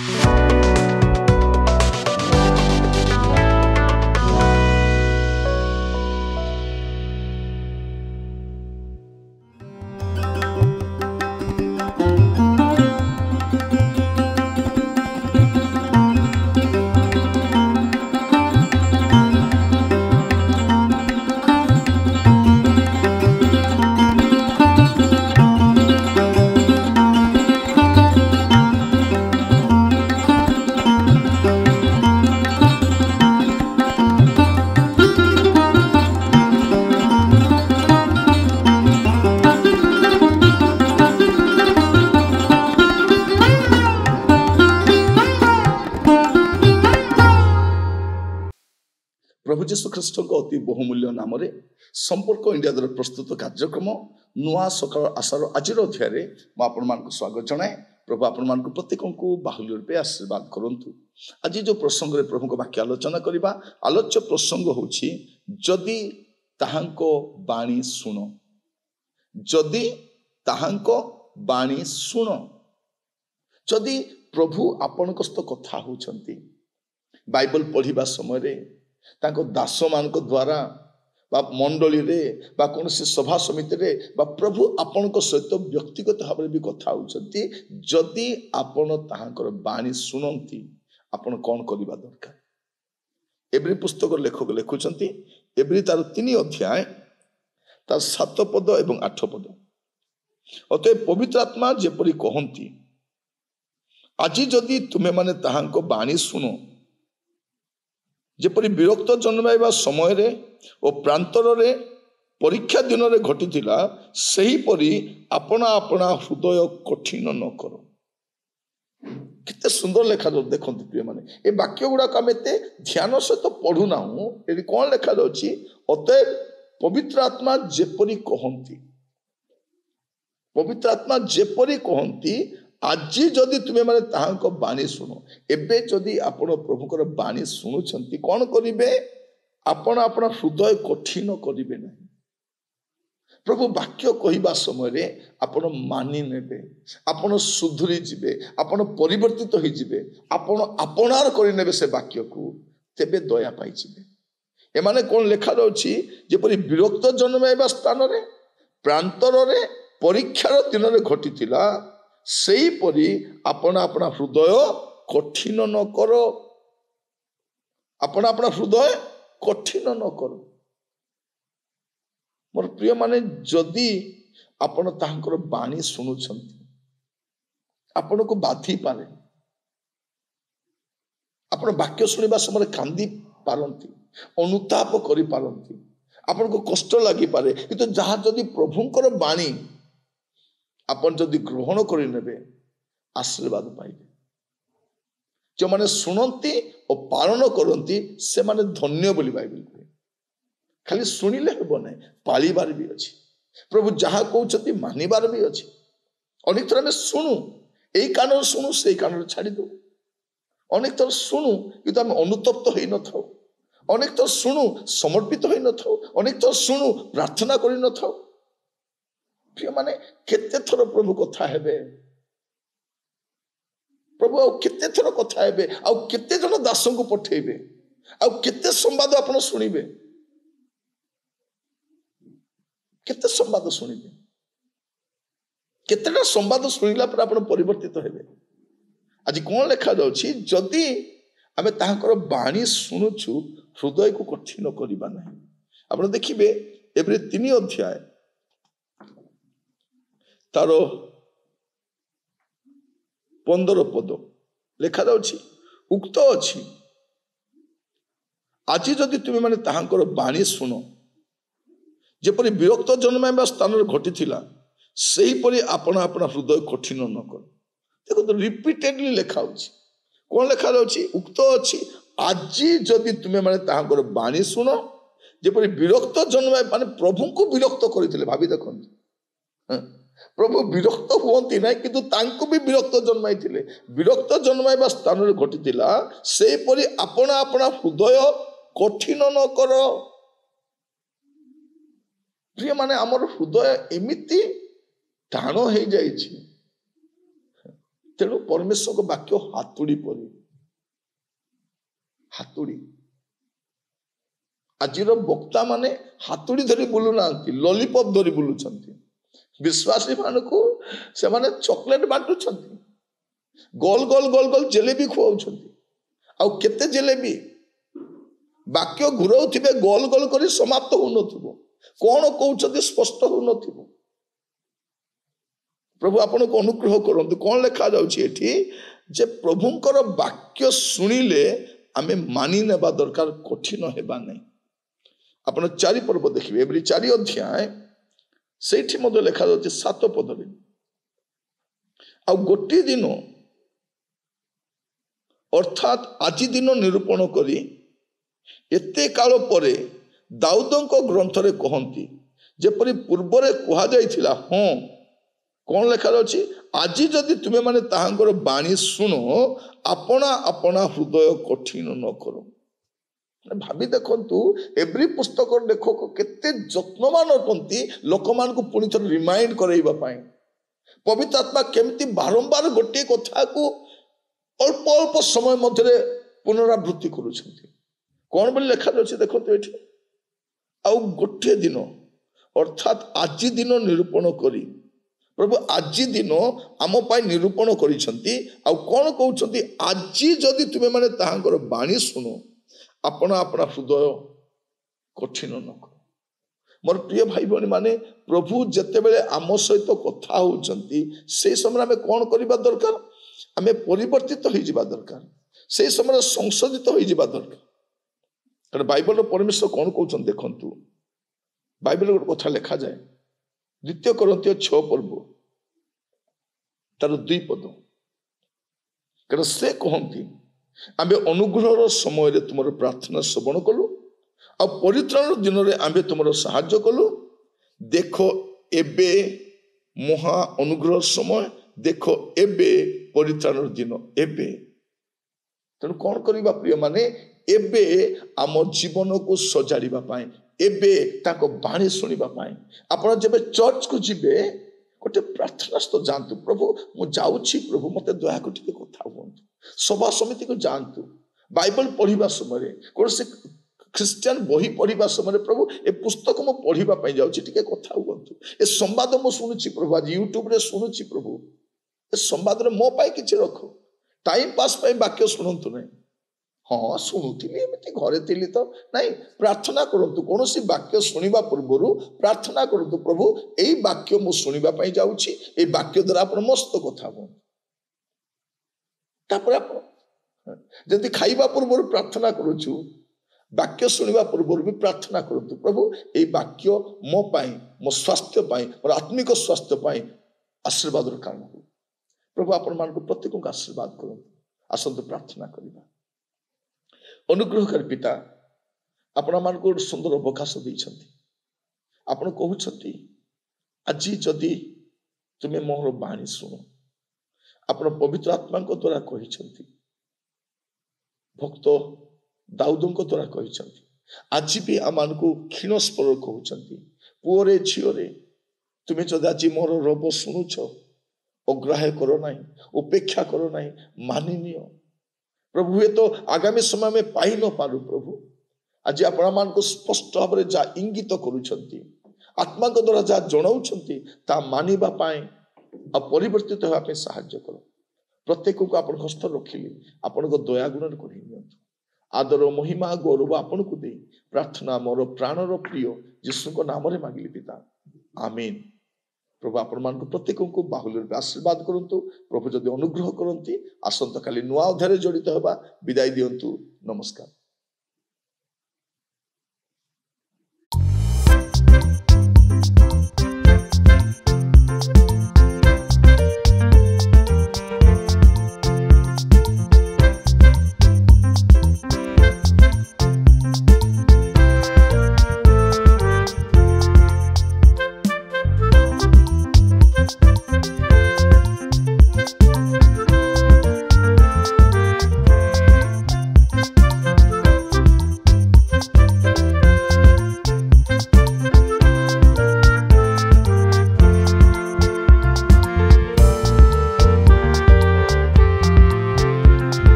प्रभु जीशु ख्रीष्ट अति बहुमूल्य नाम संपर्क इंडिया द्वारा प्रस्तुत कार्यक्रम नुआ सकाल आशार आज अध्याय मुझे स्वागत जनाए। प्रभु आपण प्रत्येक को बाहुल्य रूपे आशीर्वाद करंतु। आज जो प्रसंग रे प्रभु को वाक्य आलोचना करवा आलोच्य प्रसंग होछि जदि ताहांको बाणी सुनो, जदि ताहांको बाणी सुनो। जदि प्रभु आपणक सहित कथा होछंती बाइबल पढ़िबा समय रे तांको दास मान द्वारा बा मंडली रे बा कौन सभा समिति रे बा प्रभु आपण सहित व्यक्तिगत भाव भी कथा होछंती। जदि आपण ताहांकर बाणी सुनंती आपण कौन करबा दरकार। एब्री पुस्तक लेखक लिखुचंती एब्री तार 3 अध्याय तार 7 पद एवं 8 पद। अतः पवित्र आत्मा जेपरि कहंती आज जदि तुमे माने ताहांको बाणी सुनो, जेपरि विरक्त जन्माइबा समय रे और प्रांतर रे परीक्षा दिन रे घटिथिला सही परी अपना अपना हृदय कठिन न करो। कितने सुंदर लेखा देखते प्रिय माने ए वाक्य गुड़ा आम एत ध्यान सहित पढ़ुना ये कौन लेखा जाऊँगी। अतएव पवित्र आत्मा जेपरि कहंती, पवित्र आत्मा जेपरि कहंती आज जदि तुम्हें माने ताहांको बाणी सुनो। एबे जदि आपण प्रभुकर बाणी शुणुछंती कौन करिवे, आपण अपना हृदय कठिन करिवे नहीं। प्रभु वाक्य कहवा समय रे आपण मानि नेबे, आपण सुधुरी जिबे, आपण परिवर्तित हो जिबे, आपण आपणार करि नेबे से वाक्य को, तेबे दया पाई जिबे। एमाने कौन लेखा जाउछि जेपरि विरक्त जन्माइबा स्थान रे प्रांतर रे परीक्षार दिन रे घटिथिला सही परी अपना अपना हृदय कठिन न करो, अपना अपना हृदय कठिन न करो। मोर प्रिय माने जदि आपण ताहांकर बाणी शुणुछंती आपण को बाधी पारे, आपण वाक्य शुणिबा समय कांदी पारंती, अनुताप करि पारंती, आपण को कष्ट लागि पारे, किंतु जहा जदि प्रभुंकर बाणी आपण जदि ग्रहण करि नेबे आशीर्वाद पाइबे। जो माने सुनंती और पालन करंती से माने धन्य बोली बाइबल कहे। खाली सुनिले हेबो नै, पालिबार भी अछि। प्रभु जहा कहउछती मानिबार भी अछि। अनेक थर में सुनु एई कान सुनु सेई कान छाड़ी दो, अनेक थर सुनु किंतु हम अनुतप्त होई न थाओ, अनेक थर सुनु समर्पित होई न थाओ, अनेक थर सुनु प्रार्थना करि न थाओ। प्रिय माने केते थर प्रभु कथा हेबे, प्रभु आउ केते थर कथा हेबे, आउ केते जन दासों को पठेबे, आउ केते संवाद आपण सुनिबे, केते संवाद सुनिबे, केतेटा संवाद सुनिला पर आपण परिवर्तित हेबे। आज कौन लेखा जाउछि जदि आमे ताहांकर बाणी सुनुछु हृदय को कठिन करिबा नाही। आपण देखिबे एब्री 3 अध्याय तार 15 पद लेखा जाउछि उक्त अछि आज जदि तुमे माने ताहांकर बाणी सुनो, जेपरि विरक्त जन्माइबा स्थान रे घटिथिला सही परि अपना अपना हृदय कठिन न कर। देखो तो रिपीटेडली लेखा होछि कौन लेखा जाउछि उक्त अछि आज जदि तुमे माने ताहांकर बाणी सुनो, जेपरि विरक्त जन्माइ माने प्रभु को विरक्त करिथिले। भाबी देखन प्रभु विरक्त हुअंती ना किंतु तांको भी विरक्त जन्माई थिले। विरक्त जन्माइबा स्थान रे घटिथिला सेही परि अपना अपना हृदय कठिन न कर। प्रिय माने हमर हृदय एमिति टाण हो जाइछि ତେଣୁ ପରମେଶ୍ୱରଙ୍କ ବାକ୍ୟ ହାତୁଡ଼ି ପରି। ହାତୁଡ଼ି। ଆଜିର ବକ୍ତା ମାନେ ହାତୁଡ଼ି ଧରି ବୁଲୁନାହାନ୍ତି, ଲଲିପପ୍ ଧରି ବୁଲୁଛନ୍ତି। ବିଶ୍ୱାସୀ ମାନଙ୍କୁ ସେମାନେ ଚକୋଲେଟ ବାଣ୍ଟୁଛନ୍ତି, ଗୋଲ ଗୋଲ ଗୋଲ ଗୋଲ ଜେଲେବି ଖୁଆଉଛନ୍ତି। ଆଉ କେତେ ଜେଲେବି ବାକ୍ୟ ଘୁରାଉଥିବେ, ଗୋଲ ଗୋଲ କରି ସମାପ୍ତ ହଉନଥିବ, କଣ କହୁଛନ୍ତି ସ୍ପଷ୍ଟ ହଉନଥିବ। ପ୍ରଭୁ ଆପଣଙ୍କୁ ଅନୁଗ୍ରହ କରନ୍ତୁ। କଣ ଲେଖାଯାଉଛି ଏଠି ଯେ ପ୍ରଭୁଙ୍କର ବାକ୍ୟ ଶୁଣିଲେ ଆମେ ମାନି ନେବା ଦରକାର, କଠିନ ହେବା ନାହିଁ। ଆପଣ 4 ପର୍ବ ଦେଖିବେ, ଏଭଳି 4 ଅଧ୍ୟାୟ, ସେଇଠି ମଧ୍ୟ ଲେଖାଯାଉଛି 7 ପଦରେ, ଆଉ ଗୋଟିଏ ଦିନ ଅର୍ଥାତ୍ ଆଜି ଦିନ ନିରୂପଣ କରି ଏତେ କାଳ ପରେ ଦାଉଦଙ୍କ ଗ୍ରନ୍ଥରେ କହନ୍ତି, ଯେପରି ପୂର୍ବରେ କୁହାଯାଇଥିଲା। ହଁ, କଣ ଲେଖାଯାଉଛି? ଆଜି ଯଦି ତୁମେ ମାନେ ତାହାଙ୍କର ବାଣୀ ଶୁଣ, ଆପଣା ଆପଣା ହୃଦୟ କଠିନ ନ କର। ଭାବି ଦେଖନ୍ତୁ, ଏଭ୍ରି ପୁସ୍ତକର ଲେଖକ କେତେ ଯତ୍ନବାନ ଅଟନ୍ତି ଲୋକମାନଙ୍କୁ ପୁଣି ଥରେ ରିମାଇଣ୍ଡ କରାଇବା ପାଇଁ। ପବିତ୍ର ଆତ୍ମା କେମିତି ବାରମ୍ବାର ଗୋଟିଏ କଥାକୁ ଅଳ୍ପ ଅଳ୍ପ ସମୟ ମଧ୍ୟରେ ପୁନରାବୃତ୍ତି କରୁଛନ୍ତି। କଣ ବୋଲି ଲେଖାଯାଉଛି ଦେଖନ୍ତୁ ଏଠି, ଆଉ ଗୋଟିଏ ଦିନ ଅର୍ଥାତ୍ ଆଜି ଦିନ ନିରୂପଣ କରି। ପ୍ରଭୁ ଆଜି ଦିନ ଆମ ପାଇଁ ନିରୂପଣ କରିଛନ୍ତି। ଆଉ କଣ କହୁଛନ୍ତି? ଆଜି ଯଦି ତୁମେ ମାନେ ତାହାଙ୍କର ବାଣୀ ଶୁଣ, ଆପଣା ଆପଣା ହୃଦୟ କଠିନ ନ କର। ମୋର ପ୍ରିୟ ଭାଇ ଭଉଣୀ ମାନେ, ପ୍ରଭୁ ଯେତେବେଳେ ଆମ ସହିତ କଥା ହଉଛନ୍ତି, ସେଇ ସମୟରେ ଆମେ କଣ କରିବା ଦରକାର? ଆମେ ପରିବର୍ତ୍ତିତ ହେଇଯିବା ଦରକାର, ସେଇ ସମୟରେ ସଂଶୋଧିତ ହେଇଯିବା ଦରକାର। କାରଣ ବାଇବଲର ପରମେଶ୍ୱର କଣ କହୁଛନ୍ତି ଦେଖନ୍ତୁ। ବାଇବଲରେ ଗୋଟେ କଥା ଲେଖାଯାଏ, 2 Corinthians 6 ପର୍ବ ତାର 2 ପଦ। କାରଣ ସେ କହନ୍ତି, ଆମେ ଅନୁଗ୍ରହର ସମୟରେ ତୁମର ପ୍ରାର୍ଥନା ଶ୍ରବଣ କଲୁ, ଆଉ ପରିତ୍ରାଣ ଦିନରେ ଆମେ ତୁମର ସାହାଯ୍ୟ କଲୁ। ଦେଖ ଏବେ ମହା ଅନୁଗ୍ରହ ସମୟ, ଦେଖ ଏବେ ପରିତ୍ରାଣର ଦିନ। ଏବେ ତେଣୁ କଣ କରିବା ପ୍ରିୟ ମାନେ? ଏବେ ଆମ ଜୀବନକୁ ସଜାଡ଼ିବା ପାଇଁ, ଏବେ ତାଙ୍କ ବାଣୀ ଶୁଣିବା ପାଇଁ ଆପଣ ଯେବେ ଚର୍ଚ୍ଚକୁ ଯିବେ, ଗୋଟେ ପ୍ରାର୍ଥନା ସହିତ ଯାଆନ୍ତୁ। ପ୍ରଭୁ ମୁଁ ଯାଉଛି, ପ୍ରଭୁ ମତେ ଦୟାକୁ ଟିକେ କଥା ହୁଅନ୍ତୁ। ସଭା ସମିତିକୁ ଯାଆନ୍ତୁ, ବାଇବଲ ପଢିବା ସମୟରେ, କୌଣସି ଖ୍ରୀଷ୍ଟିଆନ ବହି ପଢିବା ସମୟରେ, ପ୍ରଭୁ ଏ ପୁସ୍ତକ ମୁଁ ପଢିବା ପାଇଁ ଯାଉଛି, ଟିକେ କଥା ହୁଅନ୍ତୁ। ଏ ସମ୍ବାଦ ମୁଁ ଶୁଣୁଛି ପ୍ରଭୁ, ଆଜି ୟୁଟ୍ୟୁବରେ ଶୁଣୁଛି ପ୍ରଭୁ, ଏ ସମ୍ବାଦରେ ମୋ ପାଇଁ କିଛି ରଖ। ଟାଇମ ପାସ୍ ପାଇଁ ବାକ୍ୟ ଶୁଣନ୍ତୁ ନାହିଁ। ହଁ ଶୁଣୁଥିଲି, ଏମିତି ଘରେ ଥିଲି ତ ନାଇଁ, ପ୍ରାର୍ଥନା କରନ୍ତୁ। କୌଣସି ବାକ୍ୟ ଶୁଣିବା ପୂର୍ବରୁ ପ୍ରାର୍ଥନା କରନ୍ତୁ, ପ୍ରଭୁ ଏଇ ବାକ୍ୟ ମୁଁ ଶୁଣିବା ପାଇଁ ଯାଉଛି, ଏଇ ବାକ୍ୟ ଦ୍ୱାରା ଆପଣ ମସ୍ତ କଥା ହୁଅନ୍ତୁ। ତାପରେ ଆପଣ ଯଦି ଖାଇବା ପୂର୍ବରୁ ପ୍ରାର୍ଥନା କରୁଛୁ, ବାକ୍ୟ ଶୁଣିବା ପୂର୍ବରୁ ବି ପ୍ରାର୍ଥନା କରନ୍ତୁ, ପ୍ରଭୁ ଏଇ ବାକ୍ୟ ମୋ ପାଇଁ, ମୋ ସ୍ୱାସ୍ଥ୍ୟ ପାଇଁ, ମୋର ଆତ୍ମିକ ସ୍ୱାସ୍ଥ୍ୟ ପାଇଁ ଆଶୀର୍ବାଦର କାରଣ ହଉ। ପ୍ରଭୁ ଆପଣମାନଙ୍କୁ ପ୍ରତ୍ୟେକଙ୍କୁ ଆଶୀର୍ବାଦ କରନ୍ତୁ। ଆସନ୍ତୁ ପ୍ରାର୍ଥନା କରିବା। ଅନୁଗ୍ରହକାରୀ ପିତା, ଆପଣମାନଙ୍କୁ ଗୋଟେ ସୁନ୍ଦର ଅବକାଶ ଦେଇଛନ୍ତି। ଆପଣ କହୁଛନ୍ତି, ଆଜି ଯଦି ତୁମେ ମୋର ବାଣୀ ଶୁଣ। ଆପଣ ପବିତ୍ର ଆତ୍ମାଙ୍କ ଦ୍ୱାରା କହିଛନ୍ତି, ଭକ୍ତ ଦାଉଦଙ୍କ ଦ୍ୱାରା କହିଛନ୍ତି। ଆଜି ବି ଆମମାନଙ୍କୁ କ୍ଷୀଣ ସ୍ୱର କହୁଛନ୍ତି, ପୁଅରେ ଝିଅରେ, ତୁମେ ଯଦି ଆଜି ମୋର ରବ ଶୁଣୁଛ, ଅଗ୍ରାହ୍ୟ କର ନାହିଁ, ଉପେକ୍ଷା କର ନାହିଁ, ମାନିନିଅ। ପ୍ରଭୁ ହୁଏତ ଆଗାମୀ ସମୟ ଆମେ ପାଇ ନ ପାରୁ, ପ୍ରଭୁ ଆଜି ଆପଣମାନଙ୍କୁ ସ୍ପଷ୍ଟ ଭାବରେ ଯାହା ଇଙ୍ଗିତ କରୁଛନ୍ତି, ଆତ୍ମାଙ୍କ ଦ୍ୱାରା ଯାହା ଜଣାଉଛନ୍ତି, ତାହା ମାନିବା ପାଇଁ ଆଉ ପରିବର୍ତ୍ତିତ ହେବା ପାଇଁ ସାହାଯ୍ୟ କର। ପ୍ରତ୍ୟେକଙ୍କୁ ଆପଣଙ୍କ ହସ୍ତ ରଖିଲି, ଆପଣଙ୍କ ଦୟାଗୁଣରେ କଢେଇ ନିଅନ୍ତୁ। ଆଦର ମହିମା ଗୌରବ ଆପଣଙ୍କୁ ଦେଇ ପ୍ରାର୍ଥନା ମୋର ପ୍ରାଣର ପ୍ରିୟ ଯୀଶୁଙ୍କ ନାମରେ ମାଗିଲି ପିତା, ଆମେନ୍। ପ୍ରଭୁ ଆପଣମାନଙ୍କୁ ପ୍ରତ୍ୟେକଙ୍କୁ ବାହୁଲ୍ୟ ରୂପେ ଆଶୀର୍ବାଦ କରନ୍ତୁ। ପ୍ରଭୁ ଯଦି ଅନୁଗ୍ରହ କରନ୍ତି, ଆସନ୍ତାକାଲି ନୂଆ ଅଧ୍ୟାୟରେ ଜଡ଼ିତ ହେବା। ବିଦାୟ ଦିଅନ୍ତୁ। ନମସ୍କାର।